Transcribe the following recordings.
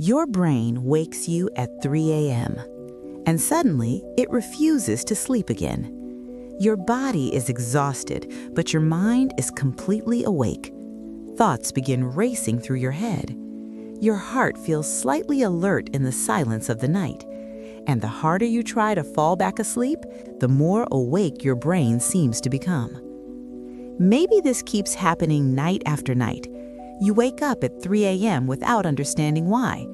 Your brain wakes you at 3 a.m., and suddenly it refuses to sleep again. Your body is exhausted, but your mind is completely awake. Thoughts begin racing through your head. Your heart feels slightly alert in the silence of the night, and the harder you try to fall back asleep, the more awake your brain seems to become. Maybe this keeps happening night after night. You wake up at 3 a.m. without understanding why.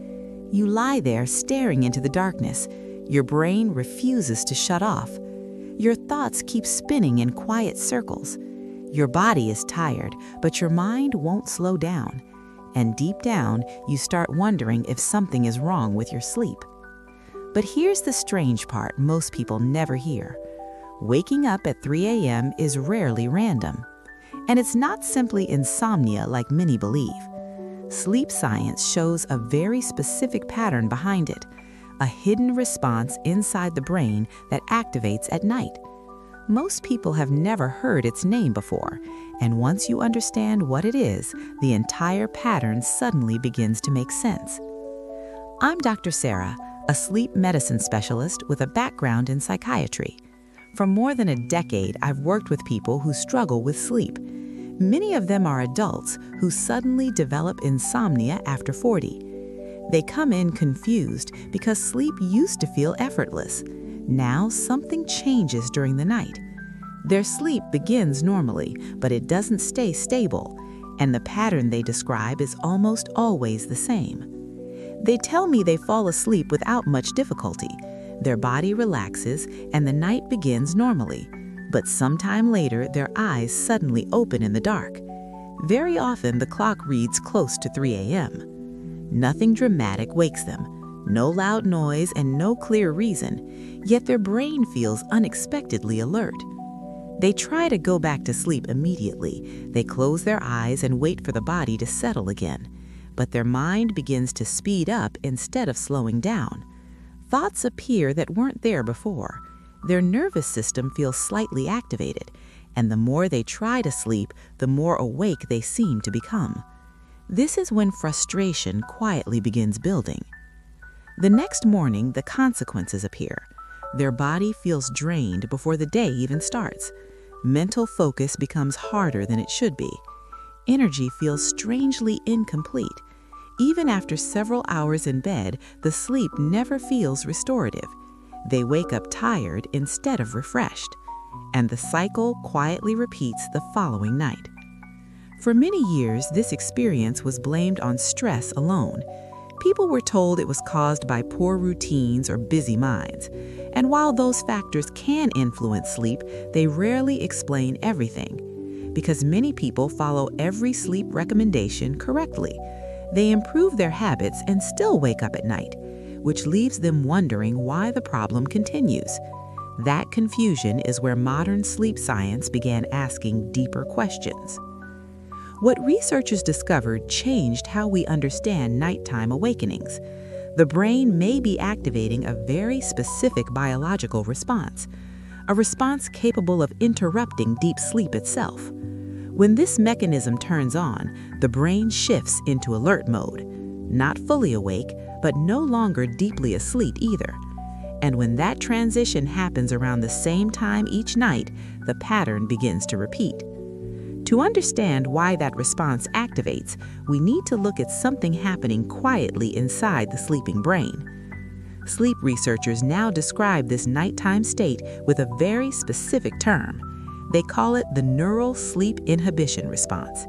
You lie there staring into the darkness. Your brain refuses to shut off. Your thoughts keep spinning in quiet circles. Your body is tired, but your mind won't slow down. And deep down, you start wondering if something is wrong with your sleep. But here's the strange part most people never hear. Waking up at 3 a.m. is rarely random. And it's not simply insomnia like many believe. Sleep science shows a very specific pattern behind it, a hidden response inside the brain that activates at night. Most people have never heard its name before, and once you understand what it is, the entire pattern suddenly begins to make sense. I'm Dr. Sarah, a sleep medicine specialist with a background in psychiatry. For more than a decade, I've worked with people who struggle with sleep. Many of them are adults who suddenly develop insomnia after 40. They come in confused because sleep used to feel effortless. Now something changes during the night. Their sleep begins normally, but it doesn't stay stable, and the pattern they describe is almost always the same. They tell me they fall asleep without much difficulty. Their body relaxes and the night begins normally, but sometime later their eyes suddenly open in the dark. Very often the clock reads close to 3 a.m. Nothing dramatic wakes them, no loud noise and no clear reason, yet their brain feels unexpectedly alert. They try to go back to sleep immediately. They close their eyes and wait for the body to settle again, but their mind begins to speed up instead of slowing down. Thoughts appear that weren't there before. Their nervous system feels slightly activated, and the more they try to sleep, the more awake they seem to become. This is when frustration quietly begins building. The next morning, the consequences appear. Their body feels drained before the day even starts. Mental focus becomes harder than it should be. Energy feels strangely incomplete. Even after several hours in bed, the sleep never feels restorative. They wake up tired instead of refreshed, and the cycle quietly repeats the following night. For many years, this experience was blamed on stress alone. People were told it was caused by poor routines or busy minds. And while those factors can influence sleep, they rarely explain everything. Because many people follow every sleep recommendation correctly. They improve their habits and still wake up at night, which leaves them wondering why the problem continues. That confusion is where modern sleep science began asking deeper questions. What researchers discovered changed how we understand nighttime awakenings. The brain may be activating a very specific biological response, a response capable of interrupting deep sleep itself. When this mechanism turns on, the brain shifts into alert mode, not fully awake, but no longer deeply asleep either. And when that transition happens around the same time each night, the pattern begins to repeat. To understand why that response activates, we need to look at something happening quietly inside the sleeping brain. Sleep researchers now describe this nighttime state with a very specific term. They call it the Neural Sleep Inhibition Response.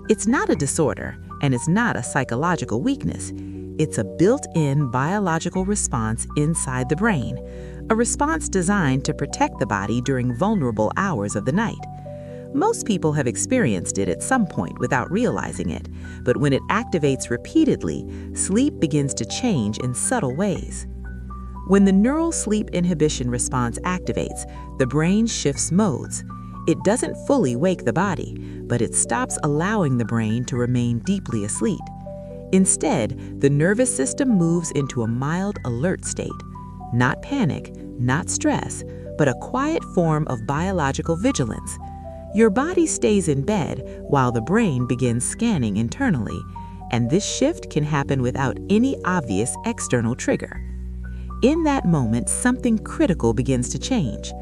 It's not a disorder, and it's not a psychological weakness. It's a built-in biological response inside the brain, a response designed to protect the body during vulnerable hours of the night. Most people have experienced it at some point without realizing it, but when it activates repeatedly, sleep begins to change in subtle ways. When the neural sleep inhibition response activates, the brain shifts modes. It doesn't fully wake the body, but it stops allowing the brain to remain deeply asleep. Instead, the nervous system moves into a mild alert state. Not panic, not stress, but a quiet form of biological vigilance. Your body stays in bed while the brain begins scanning internally, and this shift can happen without any obvious external trigger. In that moment, something critical begins to change.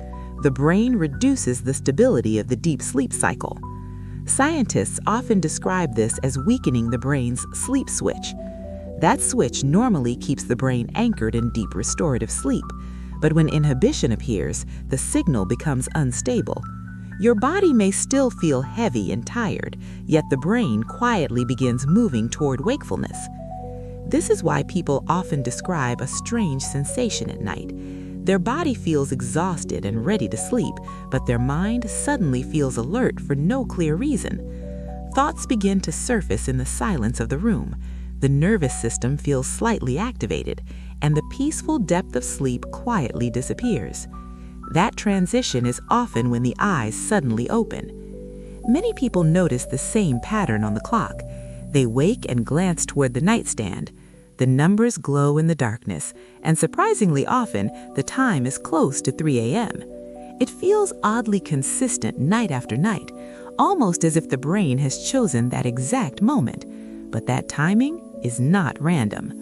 The brain reduces the stability of the deep sleep cycle. Scientists often describe this as weakening the brain's sleep switch. That switch normally keeps the brain anchored in deep restorative sleep, but when inhibition appears, the signal becomes unstable. Your body may still feel heavy and tired, yet the brain quietly begins moving toward wakefulness. This is why people often describe a strange sensation at night. Their body feels exhausted and ready to sleep, but their mind suddenly feels alert for no clear reason. Thoughts begin to surface in the silence of the room. The nervous system feels slightly activated, and the peaceful depth of sleep quietly disappears. That transition is often when the eyes suddenly open. Many people notice the same pattern on the clock. They wake and glance toward the nightstand. The numbers glow in the darkness, and surprisingly often, the time is close to 3 a.m. It feels oddly consistent night after night, almost as if the brain has chosen that exact moment. But that timing is not random.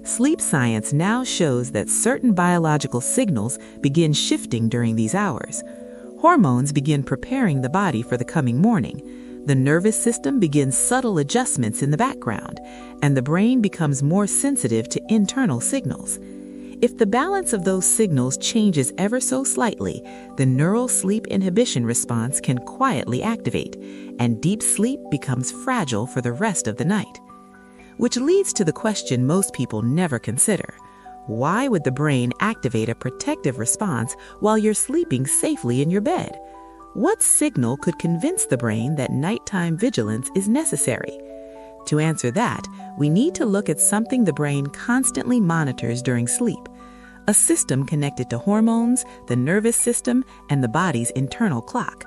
Sleep science now shows that certain biological signals begin shifting during these hours. Hormones begin preparing the body for the coming morning. The nervous system begins subtle adjustments in the background, and the brain becomes more sensitive to internal signals. If the balance of those signals changes ever so slightly, the neural sleep inhibition response can quietly activate, and deep sleep becomes fragile for the rest of the night. Which leads to the question most people never consider. Why would the brain activate a protective response while you're sleeping safely in your bed? What signal could convince the brain that nighttime vigilance is necessary? To answer that, we need to look at something the brain constantly monitors during sleep, a system connected to hormones, the nervous system, and the body's internal clock.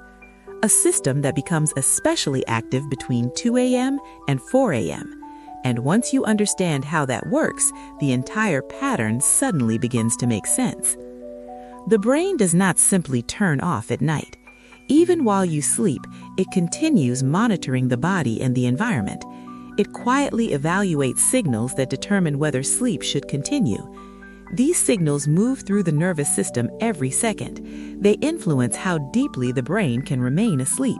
A system that becomes especially active between 2 a.m. and 4 a.m. And once you understand how that works, the entire pattern suddenly begins to make sense. The brain does not simply turn off at night. Even while you sleep, it continues monitoring the body and the environment. It quietly evaluates signals that determine whether sleep should continue. These signals move through the nervous system every second. They influence how deeply the brain can remain asleep.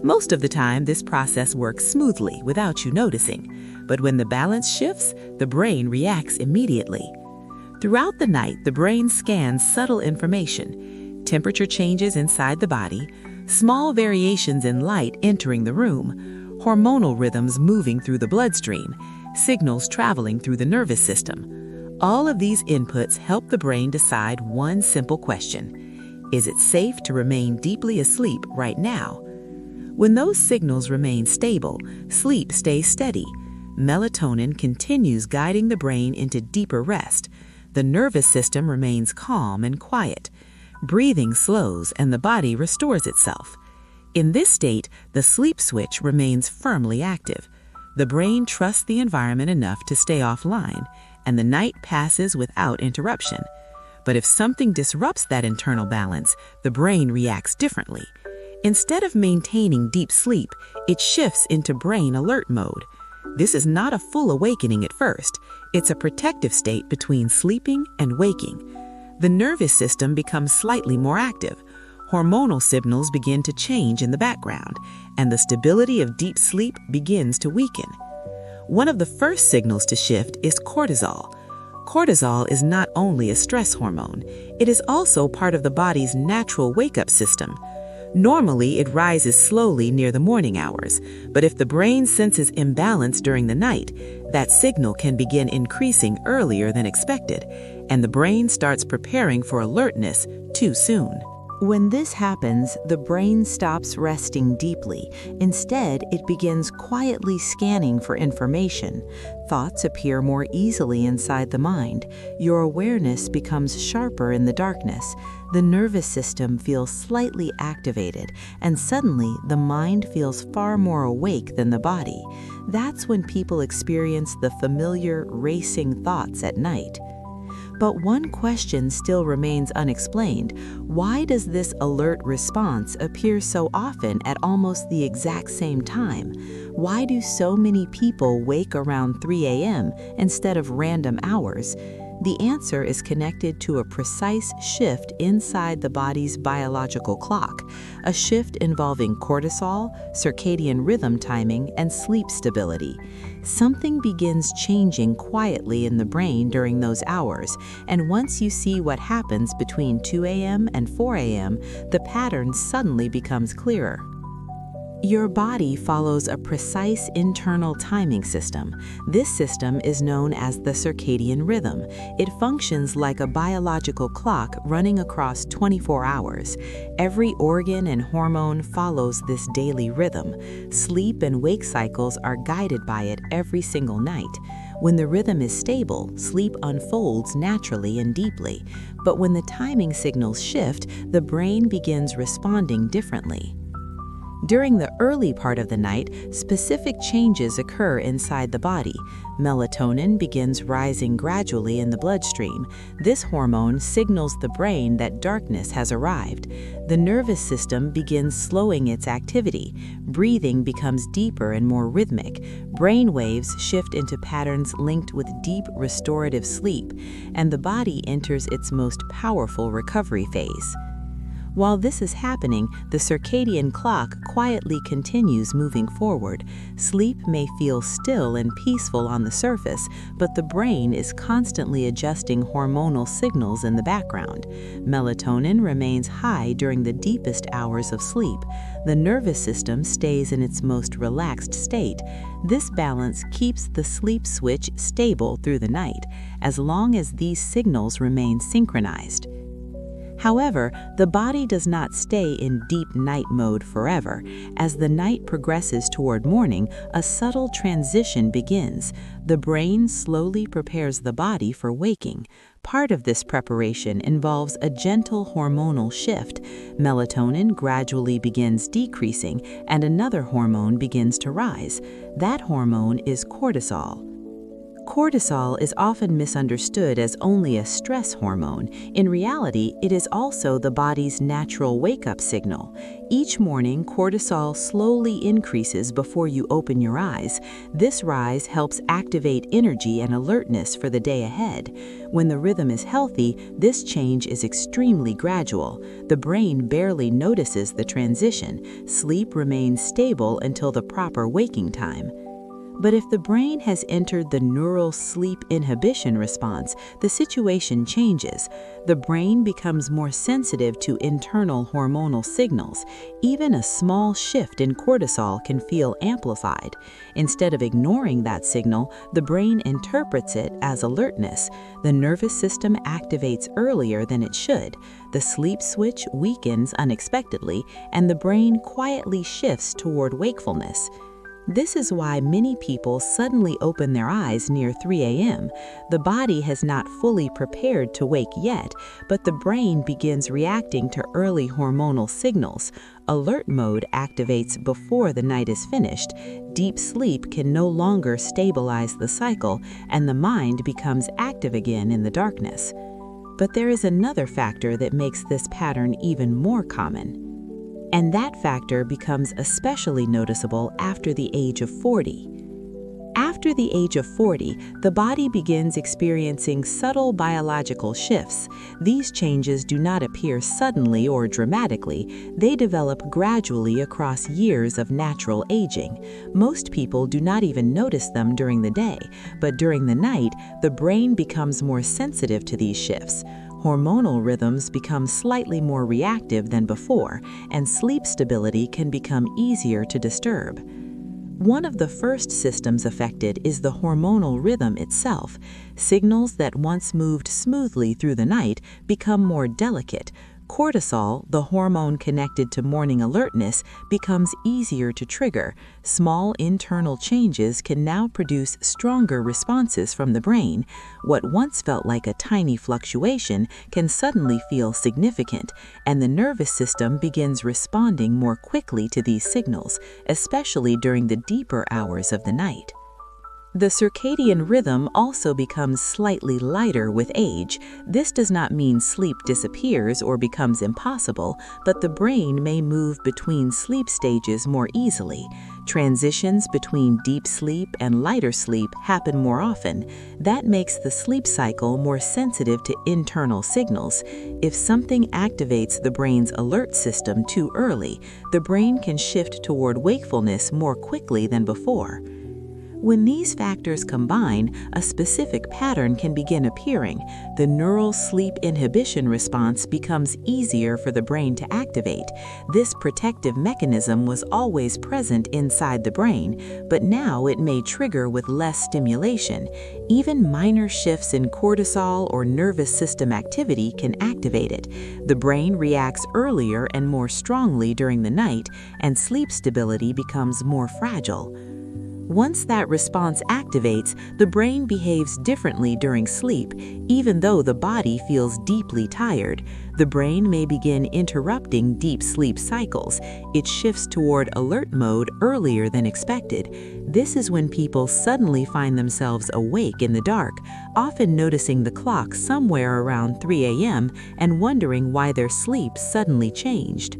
Most of the time, this process works smoothly without you noticing. But when the balance shifts, the brain reacts immediately. Throughout the night, the brain scans subtle information. Temperature changes inside the body, small variations in light entering the room, hormonal rhythms moving through the bloodstream, signals traveling through the nervous system. All of these inputs help the brain decide one simple question: is it safe to remain deeply asleep right now? When those signals remain stable, sleep stays steady. Melatonin continues guiding the brain into deeper rest. The nervous system remains calm and quiet. Breathing slows and the body restores itself. In this state, the sleep switch remains firmly active. The brain trusts the environment enough to stay offline, and the night passes without interruption. But if something disrupts that internal balance, the brain reacts differently. Instead of maintaining deep sleep, it shifts into brain alert mode. This is not a full awakening at first. It's a protective state between sleeping and waking. The nervous system becomes slightly more active. Hormonal signals begin to change in the background, and the stability of deep sleep begins to weaken. One of the first signals to shift is cortisol. Cortisol is not only a stress hormone, it is also part of the body's natural wake-up system. Normally, it rises slowly near the morning hours, but if the brain senses imbalance during the night, that signal can begin increasing earlier than expected, and the brain starts preparing for alertness too soon. When this happens, the brain stops resting deeply. Instead, it begins quietly scanning for information. Thoughts appear more easily inside the mind. Your awareness becomes sharper in the darkness. The nervous system feels slightly activated, and suddenly the mind feels far more awake than the body. That's when people experience the familiar racing thoughts at night. But one question still remains unexplained. Why does this alert response appear so often at almost the exact same time? Why do so many people wake around 3 a.m. instead of random hours? The answer is connected to a precise shift inside the body's biological clock, a shift involving cortisol, circadian rhythm timing, and sleep stability. Something begins changing quietly in the brain during those hours, and once you see what happens between 2 a.m. and 4 a.m., the pattern suddenly becomes clearer. Your body follows a precise internal timing system. This system is known as the circadian rhythm. It functions like a biological clock running across 24 hours. Every organ and hormone follows this daily rhythm. Sleep and wake cycles are guided by it every single night. When the rhythm is stable, sleep unfolds naturally and deeply. But when the timing signals shift, the brain begins responding differently. During the early part of the night, specific changes occur inside the body. Melatonin begins rising gradually in the bloodstream. This hormone signals the brain that darkness has arrived. The nervous system begins slowing its activity. Breathing becomes deeper and more rhythmic. Brain waves shift into patterns linked with deep restorative sleep, and the body enters its most powerful recovery phase. While this is happening, the circadian clock quietly continues moving forward. Sleep may feel still and peaceful on the surface, but the brain is constantly adjusting hormonal signals in the background. Melatonin remains high during the deepest hours of sleep. The nervous system stays in its most relaxed state. This balance keeps the sleep switch stable through the night, as long as these signals remain synchronized. However, the body does not stay in deep night mode forever. As the night progresses toward morning, a subtle transition begins. The brain slowly prepares the body for waking. Part of this preparation involves a gentle hormonal shift. Melatonin gradually begins decreasing, and another hormone begins to rise. That hormone is cortisol. Cortisol is often misunderstood as only a stress hormone. In reality, it is also the body's natural wake-up signal. Each morning, cortisol slowly increases before you open your eyes. This rise helps activate energy and alertness for the day ahead. When the rhythm is healthy, this change is extremely gradual. The brain barely notices the transition. Sleep remains stable until the proper waking time. But if the brain has entered the Neural Sleep Inhibition Response, the situation changes. The brain becomes more sensitive to internal hormonal signals. Even a small shift in cortisol can feel amplified. Instead of ignoring that signal, the brain interprets it as alertness. The nervous system activates earlier than it should. The sleep switch weakens unexpectedly, and the brain quietly shifts toward wakefulness. This is why many people suddenly open their eyes near 3 a.m. The body has not fully prepared to wake yet, but the brain begins reacting to early hormonal signals. Alert mode activates before the night is finished. Deep sleep can no longer stabilize the cycle, and the mind becomes active again in the darkness. But there is another factor that makes this pattern even more common. And that factor becomes especially noticeable after the age of 40. After the age of 40, the body begins experiencing subtle biological shifts. These changes do not appear suddenly or dramatically. They develop gradually across years of natural aging. Most people do not even notice them during the day, but during the night, the brain becomes more sensitive to these shifts. Hormonal rhythms become slightly more reactive than before, and sleep stability can become easier to disturb. One of the first systems affected is the hormonal rhythm itself. Signals that once moved smoothly through the night become more delicate. Cortisol, the hormone connected to morning alertness, becomes easier to trigger. Small internal changes can now produce stronger responses from the brain. What once felt like a tiny fluctuation can suddenly feel significant, and the nervous system begins responding more quickly to these signals, especially during the deeper hours of the night. The circadian rhythm also becomes slightly lighter with age. This does not mean sleep disappears or becomes impossible, but the brain may move between sleep stages more easily. Transitions between deep sleep and lighter sleep happen more often. That makes the sleep cycle more sensitive to internal signals. If something activates the brain's alert system too early, the brain can shift toward wakefulness more quickly than before. When these factors combine, a specific pattern can begin appearing. The neural sleep inhibition response becomes easier for the brain to activate. This protective mechanism was always present inside the brain, but now it may trigger with less stimulation. Even minor shifts in cortisol or nervous system activity can activate it. The brain reacts earlier and more strongly during the night, and sleep stability becomes more fragile. Once that response activates, the brain behaves differently during sleep, even though the body feels deeply tired. The brain may begin interrupting deep sleep cycles. It shifts toward alert mode earlier than expected. This is when people suddenly find themselves awake in the dark, often noticing the clock somewhere around 3 a.m. and wondering why their sleep suddenly changed.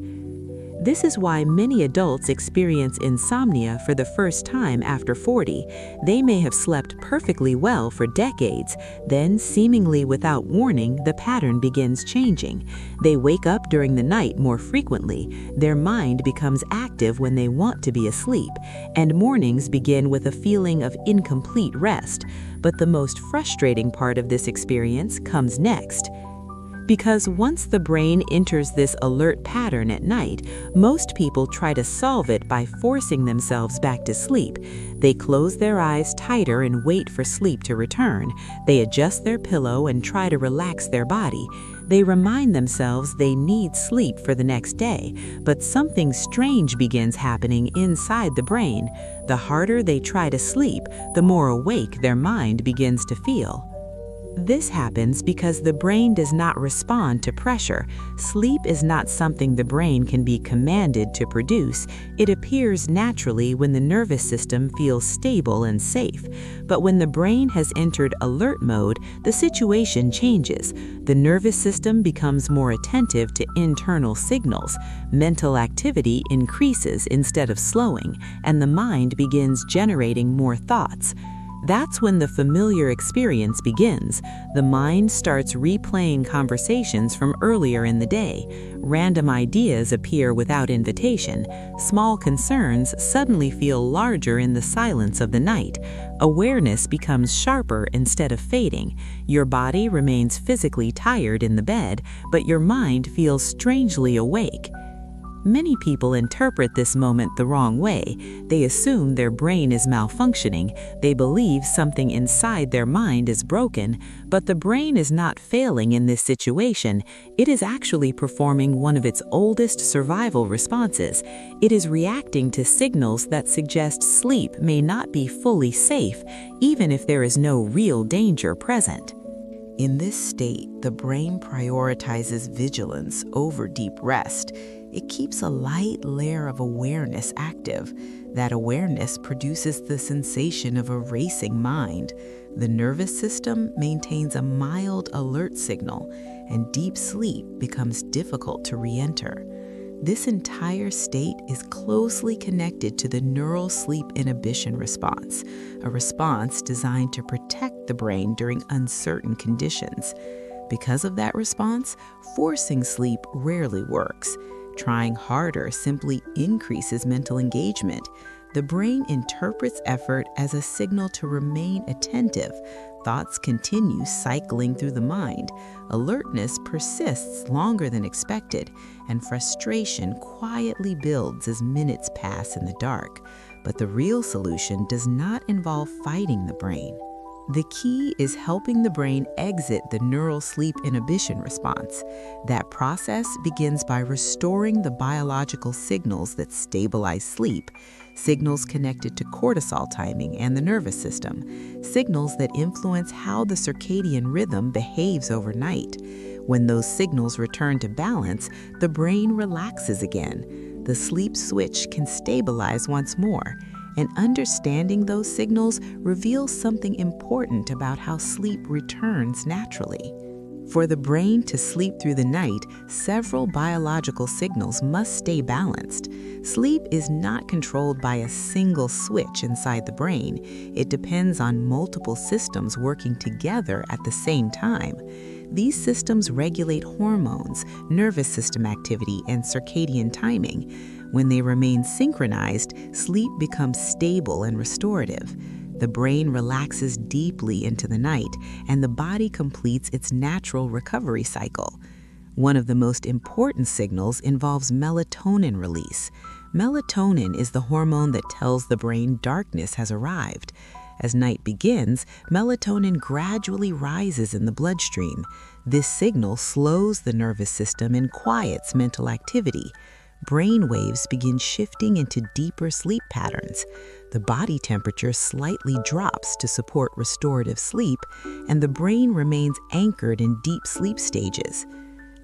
This is why many adults experience insomnia for the first time after 40. They may have slept perfectly well for decades, then seemingly without warning, the pattern begins changing. They wake up during the night more frequently, their mind becomes active when they want to be asleep, and mornings begin with a feeling of incomplete rest. But the most frustrating part of this experience comes next. Because once the brain enters this alert pattern at night, most people try to solve it by forcing themselves back to sleep. They close their eyes tighter and wait for sleep to return. They adjust their pillow and try to relax their body. They remind themselves they need sleep for the next day, but something strange begins happening inside the brain. The harder they try to sleep, the more awake their mind begins to feel. This happens because the brain does not respond to pressure. Sleep is not something the brain can be commanded to produce. It appears naturally when the nervous system feels stable and safe. But when the brain has entered alert mode, the situation changes. The nervous system becomes more attentive to internal signals. Mental activity increases instead of slowing, and the mind begins generating more thoughts. That's when the familiar experience begins. The mind starts replaying conversations from earlier in the day. Random ideas appear without invitation. Small concerns suddenly feel larger in the silence of the night. Awareness becomes sharper instead of fading. Your body remains physically tired in the bed, but your mind feels strangely awake. Many people interpret this moment the wrong way. They assume their brain is malfunctioning. They believe something inside their mind is broken, but the brain is not failing in this situation. It is actually performing one of its oldest survival responses. It is reacting to signals that suggest sleep may not be fully safe, even if there is no real danger present. In this state, the brain prioritizes vigilance over deep rest. It keeps a light layer of awareness active. That awareness produces the sensation of a racing mind. The nervous system maintains a mild alert signal, and deep sleep becomes difficult to re-enter. This entire state is closely connected to the neural sleep inhibition response, a response designed to protect the brain during uncertain conditions. Because of that response, forcing sleep rarely works. Trying harder simply increases mental engagement. The brain interprets effort as a signal to remain attentive. Thoughts continue cycling through the mind. Alertness persists longer than expected, and frustration quietly builds as minutes pass in the dark. But the real solution does not involve fighting the brain. The key is helping the brain exit the neural sleep inhibition response. That process begins by restoring the biological signals that stabilize sleep, signals connected to cortisol timing and the nervous system, signals that influence how the circadian rhythm behaves overnight. When those signals return to balance, the brain relaxes again. The sleep switch can stabilize once more. and understanding those signals reveals something important about how sleep returns naturally. For the brain to sleep through the night, several biological signals must stay balanced. Sleep is not controlled by a single switch inside the brain. It depends on multiple systems working together at the same time. These systems regulate hormones, nervous system activity, and circadian timing. When they remain synchronized, sleep becomes stable and restorative. The brain relaxes deeply into the night, and the body completes its natural recovery cycle. One of the most important signals involves melatonin release. Melatonin is the hormone that tells the brain darkness has arrived. As night begins, melatonin gradually rises in the bloodstream. This signal slows the nervous system and quiets mental activity. Brain waves begin shifting into deeper sleep patterns. The body temperature slightly drops to support restorative sleep, and the brain remains anchored in deep sleep stages.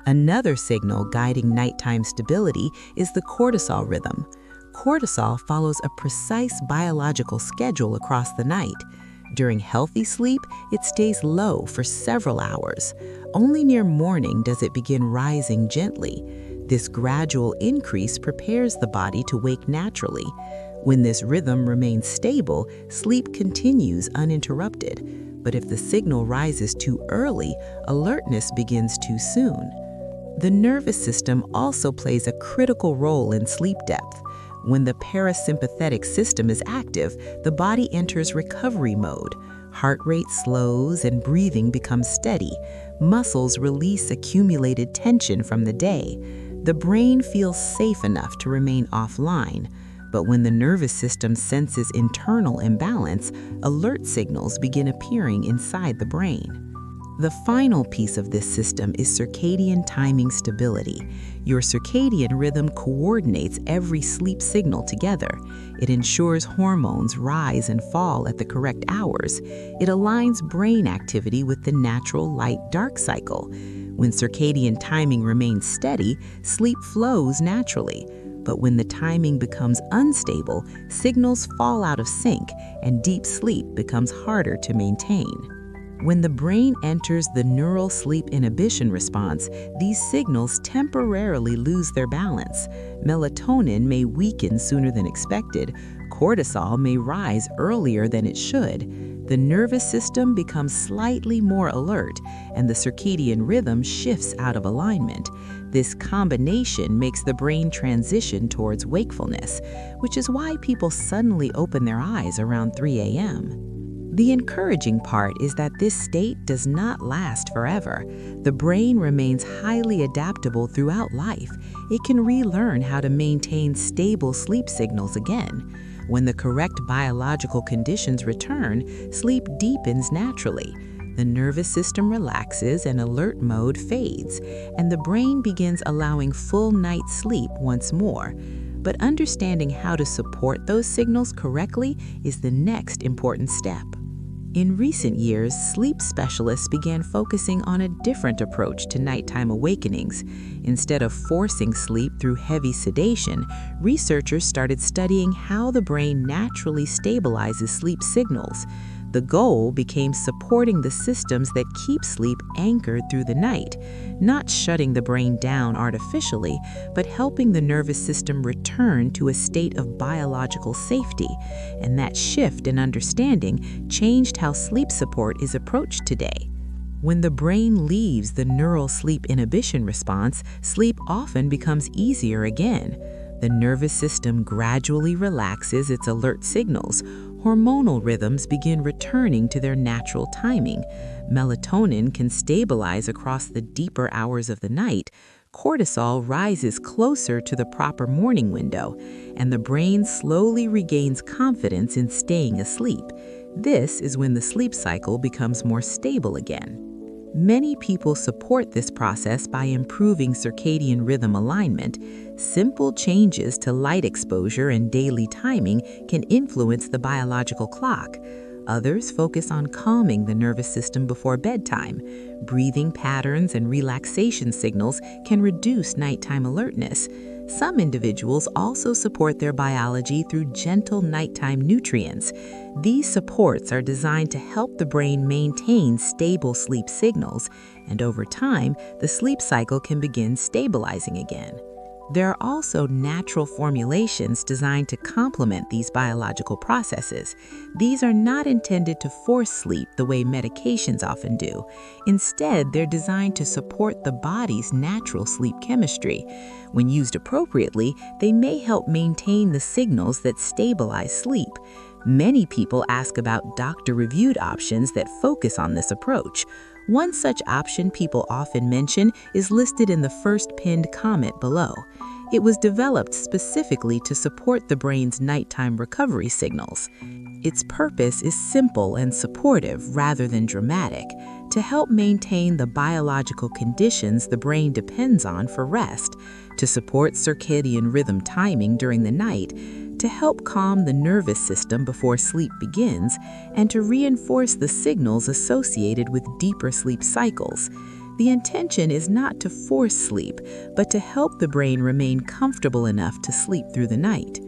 Another signal guiding nighttime stability is the cortisol rhythm. Cortisol follows a precise biological schedule across the night. During healthy sleep, it stays low for several hours. Only near morning does it begin rising gently. This gradual increase prepares the body to wake naturally. When this rhythm remains stable, sleep continues uninterrupted. But if the signal rises too early, alertness begins too soon. The nervous system also plays a critical role in sleep depth. When the parasympathetic system is active, the body enters recovery mode. Heart rate slows and breathing becomes steady. Muscles release accumulated tension from the day. The brain feels safe enough to remain offline. But when the nervous system senses internal imbalance, alert signals begin appearing inside the brain. The final piece of this system is circadian timing stability. Your circadian rhythm coordinates every sleep signal together. It ensures hormones rise and fall at the correct hours. It aligns brain activity with the natural light-dark cycle. When circadian timing remains steady, sleep flows naturally. But when the timing becomes unstable, signals fall out of sync and deep sleep becomes harder to maintain. When the brain enters the neural sleep inhibition response, these signals temporarily lose their balance. Melatonin may weaken sooner than expected. Cortisol may rise earlier than it should. The nervous system becomes slightly more alert, and the circadian rhythm shifts out of alignment. This combination makes the brain transition towards wakefulness, which is why people suddenly open their eyes around 3 a.m. The encouraging part is that this state does not last forever. The brain remains highly adaptable throughout life. It can relearn how to maintain stable sleep signals again. When the correct biological conditions return, sleep deepens naturally. The nervous system relaxes and alert mode fades, and the brain begins allowing full night sleep once more. But understanding how to support those signals correctly is the next important step. In recent years, sleep specialists began focusing on a different approach to nighttime awakenings. Instead of forcing sleep through heavy sedation, researchers started studying how the brain naturally stabilizes sleep signals. The goal became supporting the systems that keep sleep anchored through the night, not shutting the brain down artificially, but helping the nervous system return to a state of biological safety. And that shift in understanding changed how sleep support is approached today. When the brain leaves the neural sleep inhibition response, sleep often becomes easier again. The nervous system gradually relaxes its alert signals. Hormonal rhythms begin returning to their natural timing. Melatonin can stabilize across the deeper hours of the night. Cortisol rises closer to the proper morning window, and the brain slowly regains confidence in staying asleep. This is when the sleep cycle becomes more stable again. Many people support this process by improving circadian rhythm alignment. Simple changes to light exposure and daily timing can influence the biological clock. Others focus on calming the nervous system before bedtime. Breathing patterns and relaxation signals can reduce nighttime alertness. Some individuals also support their biology through gentle nighttime nutrients. These supports are designed to help the brain maintain stable sleep signals, and over time, the sleep cycle can begin stabilizing again. There are also natural formulations designed to complement these biological processes. These are not intended to force sleep the way medications often do. Instead, they're designed to support the body's natural sleep chemistry. When used appropriately, they may help maintain the signals that stabilize sleep. Many people ask about doctor-reviewed options that focus on this approach. One such option people often mention is listed in the first pinned comment below. It was developed specifically to support the brain's nighttime recovery signals. Its purpose is simple and supportive rather than dramatic, to help maintain the biological conditions the brain depends on for rest, to support circadian rhythm timing during the night, to help calm the nervous system before sleep begins, and to reinforce the signals associated with deeper sleep cycles. The intention is not to force sleep, but to help the brain remain comfortable enough to sleep through the night.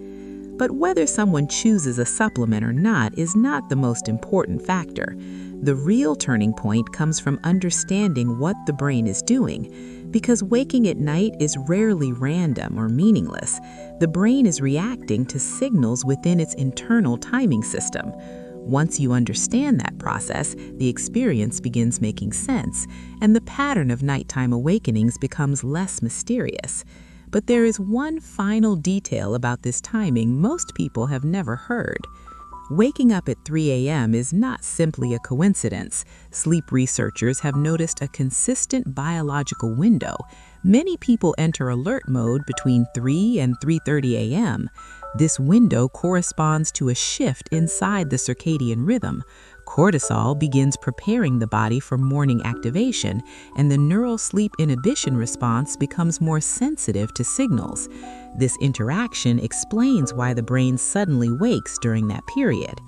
But whether someone chooses a supplement or not is not the most important factor. The real turning point comes from understanding what the brain is doing. Because waking at night is rarely random or meaningless, the brain is reacting to signals within its internal timing system. Once you understand that process, the experience begins making sense, and the pattern of nighttime awakenings becomes less mysterious. But there is one final detail about this timing most people have never heard. Waking up at 3 a.m. is not simply a coincidence. Sleep researchers have noticed a consistent biological window. Many people enter alert mode between 3 and 3:30 a.m. This window corresponds to a shift inside the circadian rhythm. Cortisol begins preparing the body for morning activation, and the neural sleep inhibition response becomes more sensitive to signals. This interaction explains why the brain suddenly wakes during that period.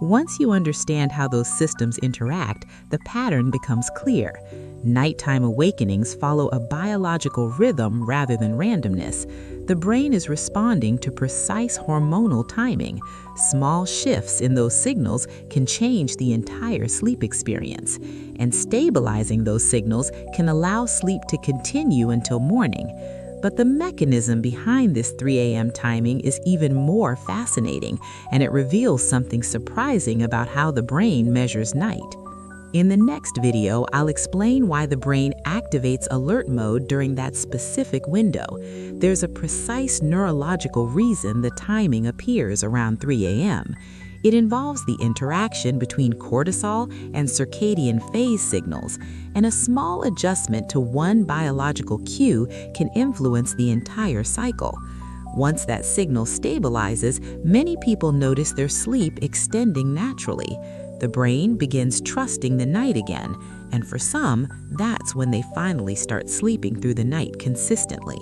Once you understand how those systems interact, the pattern becomes clear. Nighttime awakenings follow a biological rhythm rather than randomness. The brain is responding to precise hormonal timing. Small shifts in those signals can change the entire sleep experience, and stabilizing those signals can allow sleep to continue until morning. But the mechanism behind this 3 a.m. timing is even more fascinating, and it reveals something surprising about how the brain measures night. In the next video, I'll explain why the brain activates alert mode during that specific window. There's a precise neurological reason the timing appears around 3 a.m. It involves the interaction between cortisol and circadian phase signals, and a small adjustment to one biological cue can influence the entire cycle. Once that signal stabilizes, many people notice their sleep extending naturally. The brain begins trusting the night again, and for some, that's when they finally start sleeping through the night consistently.